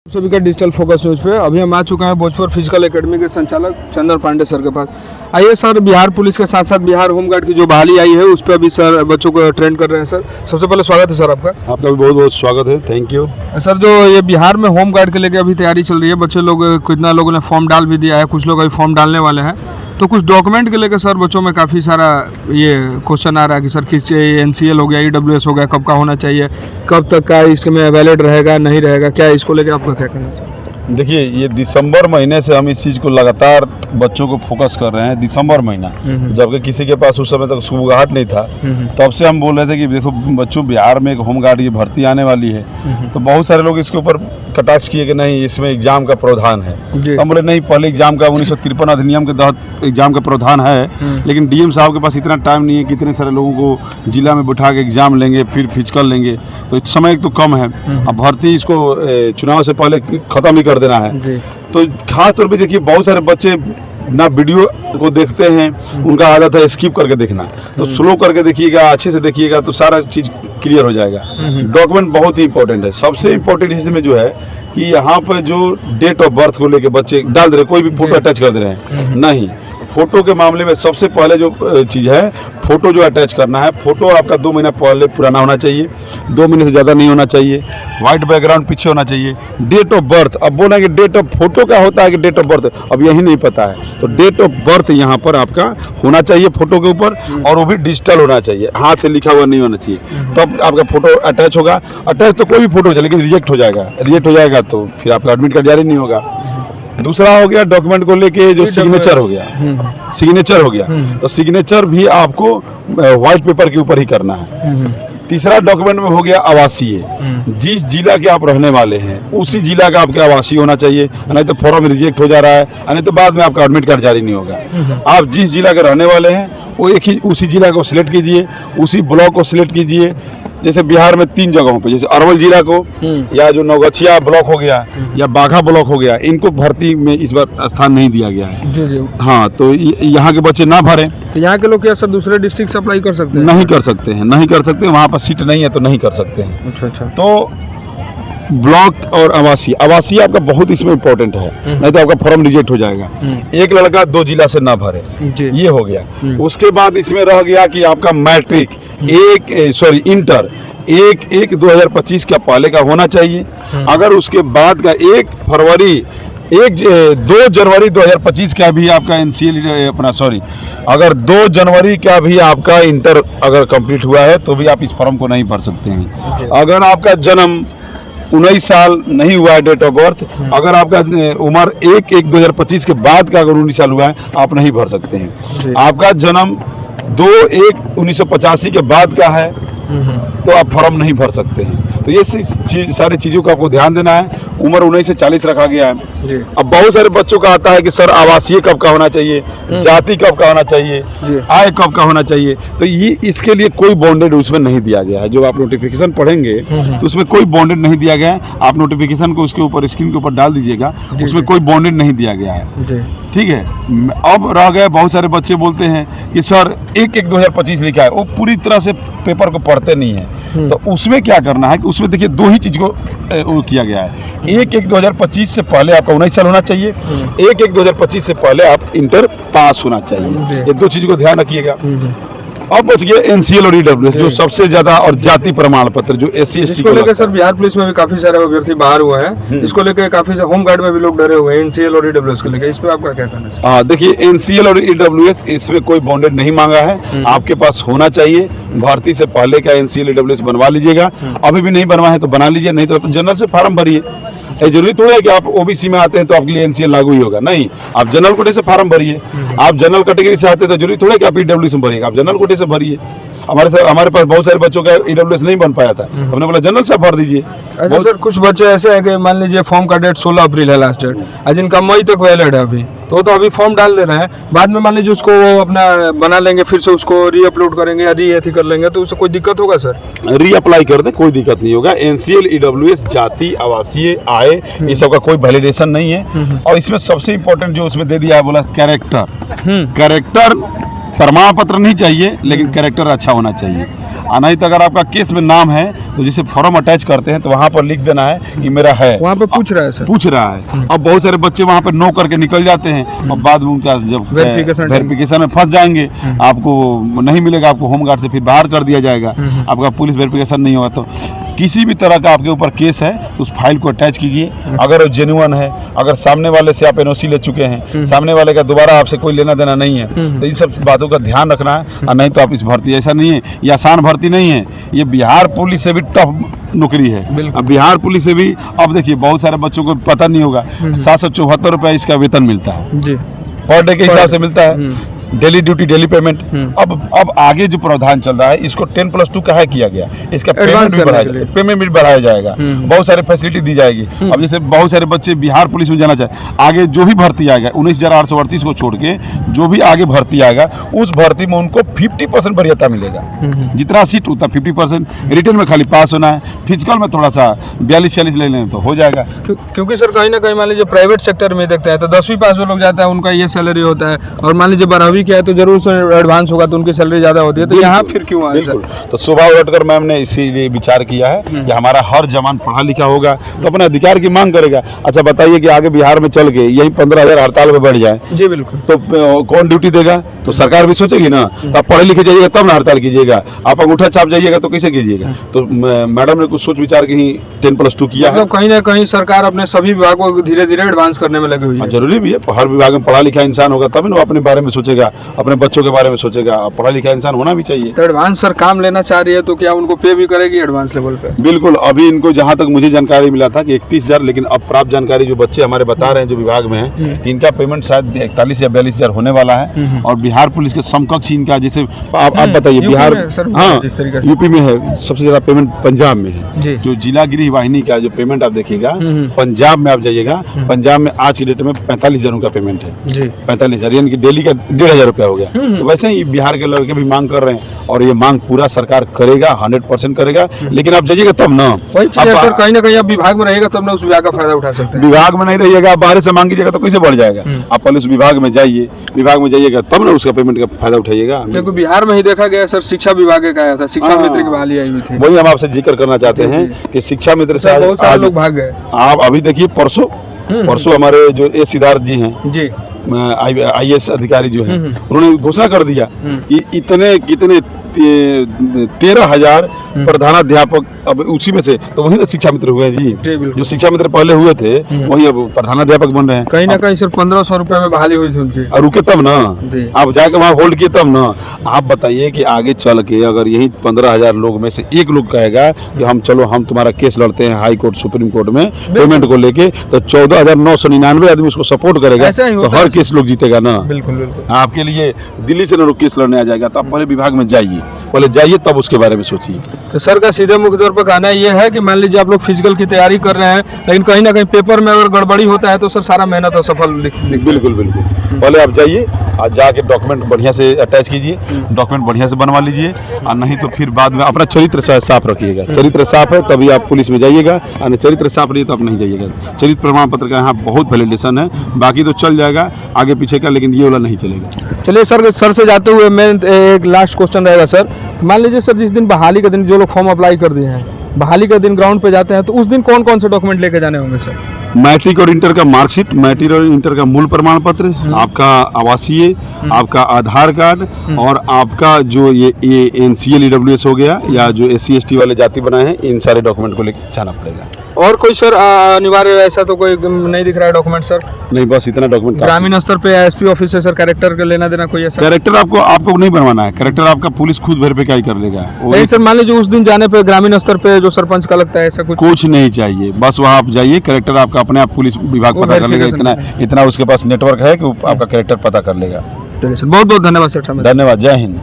सभी का digital focus news पे अभी हम आ चुके हैं भोजपुर फिजिकल एकेडमी के संचालक चंदन पांडे सर के पास। आइए सर, बिहार पुलिस के साथ साथ बिहार होमगार्ड की जो बहाली आई है उस पर अभी सर बच्चों को ट्रेन कर रहे हैं। सर सबसे पहले स्वागत है सर आपका। आपका भी बहुत बहुत स्वागत है, थैंक यू सर। जो ये बिहार में होमगार्ड के लेके अभी तैयारी चल रही है, बच्चे लोग कितना लोगों ने फॉर्म डाल भी दिया है, कुछ लोग अभी फॉर्म डालने वाले हैं, तो कुछ डॉक्यूमेंट के लेकर सर बच्चों में काफ़ी सारा ये क्वेश्चन आ रहा है कि सर किस NCL हो गया, EWS हो गया, कब का होना चाहिए, कब तक का इसमें वैलिड रहेगा नहीं रहेगा, क्या इसको लेकर आपका क्या कहना है सर? देखिए, ये दिसंबर महीने से हम इस चीज़ को लगातार बच्चों को फोकस कर रहे हैं। दिसंबर महीना जबकि किसी के पास उस समय तक सुबगाहट नहीं था, तब से हम बोल रहे थे कि देखो बच्चों, बिहार में एक होमगार्ड की भर्ती आने वाली है। तो बहुत सारे लोग इसके ऊपर कटाक्ष किए कि नहीं, इसमें एग्जाम का प्रावधान है। हम बोले नहीं, पहले एग्जाम का 1953 अधिनियम के तहत एग्जाम का प्रावधान है, लेकिन DM साहब के पास इतना टाइम नहीं है कि इतने सारे लोगों को जिला में बिठा के एग्जाम लेंगे, फिर फिजिकल लेंगे, तो समय तो कम है। अब भर्ती इसको चुनाव से पहले खत्म ही कर देना है। तो खास तौर पे देखिए, बहुत सारे बच्चे ना वीडियो को देखते हैं, उनका आदत है स्किप करके देखना। तो स्लो करके देखिएगा, अच्छे से देखिएगा तो सारा चीज़ क्लियर हो जाएगा। डॉक्यूमेंट बहुत ही इंपॉर्टेंट है। सबसे इंपॉर्टेंट इसमें जो है कि यहाँ पर जो डेट ऑफ बर्थ को लेके बच्चे डाल दे रहे, कोई भी फोटो अटैच कर दे रहे हैं, नहीं। फोटो के मामले में सबसे पहले जो चीज़ है, फोटो जो अटैच करना है, फोटो आपका 2 महीना पहले पुराना होना चाहिए, 2 महीने से ज़्यादा नहीं होना चाहिए, वाइट बैकग्राउंड पीछे होना चाहिए। डेट ऑफ बर्थ, अब बोला कि डेट ऑफ फोटो क्या होता है कि डेट ऑफ बर्थ अब यही नहीं पता है, तो डेट ऑफ बर्थ यहाँ पर आपका होना चाहिए फोटो के ऊपर, और वो भी डिजिटल होना चाहिए, हाथ से लिखा हुआ नहीं होना चाहिए, तब आपका फोटो अटैच होगा। अटैच तो कोई भी फोटो है, लेकिन रिजेक्ट हो जाएगा तो फिर आपका एडमिट कार्ड जारी नहीं होगा। दूसरा हो गया डॉक्यूमेंट को लेके जो सिग्नेचर हो गया, तो सिग्नेचर भी आपको व्हाइट पेपर के ऊपर ही करना है। तीसरा डॉक्यूमेंट में हो गया आवासीय, जिस जिला के आप रहने वाले हैं उसी जिला का आपका आवासीय होना चाहिए, नहीं तो फॉर्म रिजेक्ट हो जा रहा है, नहीं तो बाद में आपका एडमिट कार्ड जारी नहीं होगा। आप जिस जिला के रहने वाले हैं वो एक ही उसी जिला को सिलेक्ट कीजिए, उसी ब्लॉक को सिलेक्ट कीजिए। जैसे बिहार में 3 जगहों पे, जैसे अरवल जिला को, या जो नवगछिया ब्लॉक हो गया, या बाघा ब्लॉक हो गया, इनको भर्ती में इस बार स्थान नहीं दिया गया है। जी। हाँ, तो यहाँ के बच्चे ना भरें। तो यहाँ के लोग क्या सर दूसरे डिस्ट्रिक्ट से अप्लाई कर सकते हैं? नहीं कर सकते हैं, वहाँ पर सीट नहीं है तो नहीं कर सकते हैं। अच्छा। तो ब्लॉक और आवासीय आपका बहुत इसमें इम्पोर्टेंट है, नहीं तो आपका फॉर्म रिजेक्ट हो जाएगा। एक लड़का 2 जिला से ना भरे, ये हो गया। उसके बाद इसमें रह गया कि आपका मैट्रिक इंटर 1/1/2025 का पहले का होना चाहिए। अगर उसके बाद का 2 जनवरी 2025 का भी आपका अगर 2 जनवरी का भी आपका इंटर अगर कंप्लीट हुआ है तो भी आप इस फॉर्म को नहीं भर सकते हैं। अगर आपका जन्म 19 साल नहीं हुआ है डेट ऑफ बर्थ, अगर आपका उम्र 1/1/2025 के बाद का अगर 19 साल हुआ है, आप नहीं भर सकते हैं। आपका जन्म 2/1/1985 के बाद का है तो आप फॉर्म नहीं भर सकते हैं। तो ये सारी चीज़ों का आपको ध्यान देना है। उम्र 19 से 40 रखा गया है। अब बहुत सारे बच्चों का आता है कि सर आवासीय कब का होना चाहिए, जाति कब का होना चाहिए, आय कब का होना चाहिए, तो ये इसके लिए कोई बॉन्डेड उसमें नहीं दिया गया है। जो आप नोटिफिकेशन पढ़ेंगे तो उसमें कोई बॉन्डेड नहीं दिया गया है। आप नोटिफिकेशन को उसके ऊपर स्क्रीन के ऊपर डाल दीजिएगा, उसमें कोई बॉन्डेड नहीं दिया गया है। ठीक है। अब रह गए बहुत सारे बच्चे बोलते हैं कि सर 1/1/2025 लिखा है, वो पूरी तरह से पेपर को पढ़ते नहीं है। तो उसमें क्या करना है कि उसमें देखिए 2 ही चीज को वो किया गया है। 1/1/2025 से पहले आपका 19 साल होना चाहिए, 1/1/2025 से पहले आप इंटर पास होना चाहिए। ये 2 चीज को ध्यान रखिएगा। अब बच गया NCL और EWS, जो सबसे ज्यादा, और जाति प्रमाण पत्र जो SC ST को लेकर सर बिहार पुलिस में भी काफी सारे अभ्यर्थी बाहर हुए हैं। इसको लेकर काफी सारे होमगार्ड में भी लोग डरे हुए हैं NCL और EWS को लेकर, इस पे आपका क्या कहना है? हाँ, देखिए NCL और EWS इसमें कोई बॉन्डेड नहीं मांगा है, आपके पास होना चाहिए। भर्ती से पहले का NCL EWS बनवा लीजिएगा, अभी भी नहीं बनवा है तो बना लीजिए, नहीं तो जनरल से फार्म भरिए। जरूरी थोड़ा है कि आप OBC में आते हैं तो आपके लिए NCL लागू ही होगा, नहीं, आप जनरल कोटे से फार्म भरिए। आप जनरल कैटेगरी से आते हैं तो जरूरी थोड़ा है कि आप EWS में भरिएगा, आप जनरल कोटे से भरिए। हमारे पास बहुत सारे बच्चों का EWS नहीं बन पाया था, हमने बोला जनरल से भर दीजिए। अच्छा सर, कुछ बच्चे ऐसे हैं कि मान लीजिए फॉर्म का डेट 16 अप्रैल है लास्ट डेट, जिनका मई तक वैलिड है अभी, तो अभी फॉर्म डाल दे रहे हैं, बाद में मान लीजिए उसको वो अपना बना लेंगे, फिर से उसको रीअपलोड करेंगे या री-एथी कर लेंगे, तो उससे कोई दिक्कत होगा सर? रीअप्लाई कर दे, कोई दिक्कत नहीं होगा। NCL EWS जाति, आवासीय, आय, ये सब का कोई वैलिडेशन नहीं है। और इसमें सबसे इम्पोर्टेंट जो उसमें दे दिया है, बोला कैरेक्टर। प्रमाण पत्र नहीं चाहिए, लेकिन कैरेक्टर अच्छा होना चाहिए। नहीं तो अगर आपका केस में नाम है तो जैसे फॉर्म अटैच करते हैं तो वहाँ पर लिख देना है कि मेरा है, वहाँ पे पूछ रहा है सर, पूछ रहा है। अब बहुत सारे बच्चे वहाँ पे नो करके निकल जाते हैं और बाद में उनका जब वेरिफिकेशन में फंस जाएंगे, आपको नहीं मिलेगा, आपको होमगार्ड से फिर बाहर कर दिया जाएगा, आपका पुलिस वेरिफिकेशन नहीं होगा। तो किसी भी तरह का आपके ऊपर केस है उस फाइल को अटैच कीजिए, अगर वो जेन्युइन है, अगर सामने वाले से आप एनओसी ले चुके हैं, सामने वाले का दोबारा आपसे कोई लेना देना नहीं है, तो इन सब बातों का ध्यान रखना है। और नहीं तो आप इस भर्ती, ऐसा नहीं है ये आसान भर्ती नहीं है, ये बिहार पुलिस से भी टफ नौकरी है। अब बिहार पुलिस से भी अब देखिए बहुत सारे बच्चों को पता नहीं होगा, 774 रुपये इसका वेतन मिलता है जी, पर डे के हिसाब से मिलता है, डेली ड्यूटी डेली पेमेंट। अब आगे जो प्रावधान चल रहा है इसको 10+2 का है किया गया, इसका पेमेंट भी बढ़ाया जाएगा, बहुत सारे फैसिलिटी दी जाएगी। अब जैसे बहुत सारे बच्चे बिहार पुलिस में जाना चाहे, आगे जो भी भर्ती आएगा 19,838 को छोड़ के जो भी आगे भर्ती आएगा उस भर्ती में उनको 50% वरीयता मिलेगा, जितना सीट उतना 50%। रिटर्न में खाली पास होना है, फिजिकल में थोड़ा सा 42-46 ले लें तो हो जाएगा। क्योंकि सर कहीं ना कहीं मान लीजिए प्राइवेट सेक्टर में देखते हैं तो 10वीं पास जो लोग जाता है उनका ये सैलरी होता है, और मान लीजिए 12वीं किया है तो जरूर से एडवांस होगा तो उनकी सैलरी ज्यादा होती है, तो यहाँ फिर क्यों आए सर? तो सुबह उठकर मैम ने इसीलिए विचार किया है कि हमारा हर जवान पढ़ा लिखा होगा तो अपने अधिकार की मांग करेगा। अच्छा बताइए कि आगे बिहार में चल के यही 15,000 हड़ताल में बढ़ जाए जी, बिल्कुल, तो कौन ड्यूटी देगा? तो सरकार भी सोचेगी ना। तो आप पढ़े लिखे जाइएगा तब ना हड़ताल कीजिएगा, आप अंगूठा छाप जाइएगा तो कैसे कीजिएगा? तो मैडम ने कुछ सोच विचार के ही 10+2 किया है। कहीं ना कहीं सरकार अपने सभी विभागों को धीरे धीरे एडवांस करने में लगी हुई है। जरूरी भी है, हर विभाग में पढ़ा लिखा इंसान होगा तभी ना अपने बारे में सोचेगा, अपने बच्चों के बारे में सोचेगा। पढ़ा लिखा इंसान होना भी चाहिए। तो एडवांस सर काम लेना चाह रही है तो क्या उनको पे भी करेगी एडवांस लेवल पे? बिल्कुल, अभी इनको जहां तक मुझे जानकारी मिला था कि 31,000, लेकिन अब प्राप्त जानकारी जो बच्चे हमारे बता रहे हैं जो विभाग में है कि इनका पेमेंट शायद 41 या 42,000 होने वाला है। और बिहार पुलिस के समकक्ष इनका, जैसे आप बताइए बिहार, हाँ यूपी में है सबसे ज्यादा पेमेंट, पंजाब में है। जो जिला गृह वाहिनी का जो पेमेंट आप देखिएगा पंजाब में, आप जाइएगा पंजाब में आज की डेट में 45,000 का पेमेंट है, 45,000 यानी कि डेली का 1,500 रुपया हो गया। तो वैसे ही बिहार के लड़के भी मांग कर रहे हैं और ये मांग पूरा सरकार करेगा, 100% करेगा। लेकिन आप जाइएगा तब ना, सर कहीं ना कहीं आप विभाग में रहेगा तब ना उस विभाग का फायदा उठा सकते हैं। विभाग में नहीं रहिएगा, बाहर से मांगीजिएगा तो कैसे बढ़ जाएगा? आप पहले उस विभाग में जाइए, विभाग में जाइएगा तब ना उसका पेमेंट का फायदा उठाइएगा। क्योंकि बिहार में ही देखा गया सर, शिक्षा विभाग का आया था, शिक्षा मित्र की बहाली आई हुई थी। वही हम आपसे जिक्र करना चाहते हैं कि शिक्षा मित्र से बहुत सारे लोग भाग गए। आप अभी देखिए परसों हमारे जो ए सिद्धार्थ जी हैं जी, IAS अधिकारी जो है, उन्होंने घोषणा कर दिया कि इतने कितने 13,000 प्रधानाध्यापक अब उसी में से, तो वही ना शिक्षा मित्र हुए जी, जो शिक्षा मित्र पहले हुए थे वही अब प्रधानाध्यापक बन रहे हैं। कहीं ना कहीं सिर्फ 1,500 रुपए में बहाली हुई थी उनकी, और रुके तब ना, आप जाके वहाँ होल्ड किए तब ना। आप बताइए कि आगे चल के अगर यही 15,000 लोग में से एक लोग कहेगा कि हम चलो हम तुम्हारा केस लड़ते हैं हाई कोर्ट सुप्रीम कोर्ट में पेमेंट को लेके, तो 14,999 आदमी उसको सपोर्ट करेगा, तो हर केस लोग जीतेगा ना। बिल्कुल बिल्कुल। आपके लिए दिल्ली से ना केस लड़ने आ जाएगा, तो आप पहले विभाग में जाइए, तब उसके बारे में सोचिए। तो सर का सीधे मुख्य तौर पर कहना यह है कि मान लीजिए आप लोग फिजिकल की तैयारी कर रहे हैं, लेकिन कहीं ना कहीं पेपर में अगर गड़बड़ी होता है तो सर सारा मेहनत असफल बिल्कुल। पहले आप जाइए, आज जाके डॉक्यूमेंट बढ़िया से अटैच कीजिए, डॉक्यूमेंट बढ़िया से बनवा लीजिए, और नहीं तो फिर बाद में अपना चरित्र साफ रखिएगा। चरित्र साफ है तभी आप पुलिस में जाइएगा, और चरित्र साफ नहीं तो आप नहीं जाइएगा। चरित्र प्रमाण पत्र का यहाँ बहुत वैलिडेशन है, बाकी तो चल जाएगा आगे पीछे का, लेकिन ये वाला नहीं चलेगा। चलिए सर से जाते हुए मैं एक लास्ट क्वेश्चन रहेगा सर। मान लीजिए सर जिस दिन बहाली के दिन जो लोग फॉर्म अप्लाई कर दिए हैं, बहाली के दिन ग्राउंड पे जाते हैं, तो उस दिन कौन कौन से डॉक्यूमेंट लेके जाने होंगे सर? मैट्रिक और इंटर का मार्कशीट, मैट्रिक और इंटर का मूल प्रमाण पत्र, आपका आवासीय, आपका आधार कार्ड, और आपका जो ये NCL EWS हो गया, या जो SC ST वाले जाति बनाए हैं, इन सारे डॉक्यूमेंट को लेकर जाना पड़ेगा। और कोई सर अनिवार्य ऐसा तो कोई नहीं दिख रहा है डॉक्यूमेंट सर? नहीं, बस इतना डॉक्यूमेंट। ग्रामीण स्तर पे SP ऑफिस से सर कैरेक्टर का लेना देना कोई ऐसा? कैरेक्टर आपको नहीं बनवाना है, कैरेक्टर आपका पुलिस खुद वेरीफाई कर लेगा। नहीं सर, मान लीजिए उस दिन जाने पे ग्रामीण स्तर पे जो सरपंच का लगता है ऐसा कुछ नहीं चाहिए, बस वहाँ आप जाइए, कैरेक्टर आपका अपने आप पुलिस विभाग पता कर लेगा। इतना उसके पास नेटवर्क है कि आपका कैरेक्टर पता कर लेगा। चलिए सर, बहुत बहुत धन्यवाद सर। धन्यवाद, जय हिंद।